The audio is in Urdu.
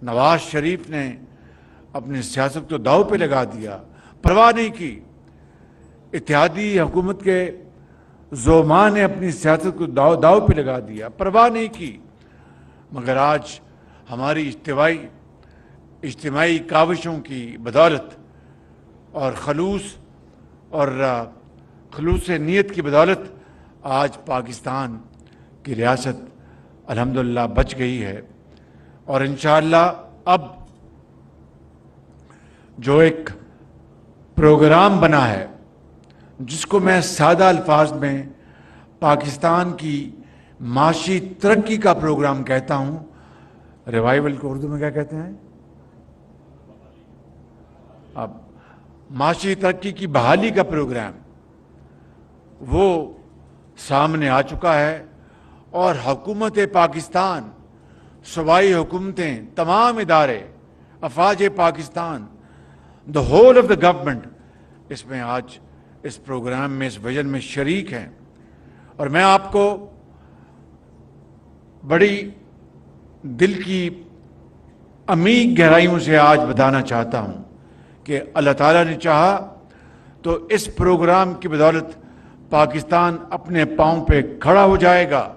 نواز شریف نے اپنی سیاست کو داؤ پہ لگا دیا، پرواہ نہیں کی۔ اتحادی حکومت کے زعماء نے اپنی سیاست کو داؤ پہ لگا دیا، پرواہ نہیں کی، مگر آج ہماری اجتماعی کاوشوں کی بدولت اور خلوص نیت کی بدولت آج پاکستان کی ریاست الحمدللہ بچ گئی ہے۔ اور انشاءاللہ اب جو ایک پروگرام بنا ہے، جس کو میں سادہ الفاظ میں پاکستان کی معاشی ترقی کا پروگرام کہتا ہوں، ریوائول کو اردو میں کیا کہتے ہیں؟ اب معاشی ترقی کی بحالی کا پروگرام وہ سامنے آ چکا ہے، اور حکومت پاکستان، صوبائی حکومتیں، تمام ادارے، افواج Pakistan, the whole of the government اس میں آج اس پروگرام میں، اس ویژن میں شریک ہیں۔ اور میں آپ کو بڑی دل کی عمیق گہرائیوں سے آج بتانا چاہتا ہوں کہ اللہ تعالیٰ نے چاہا تو اس پروگرام کی بدولت پاکستان اپنے پاؤں پہ کھڑا ہو جائے گا۔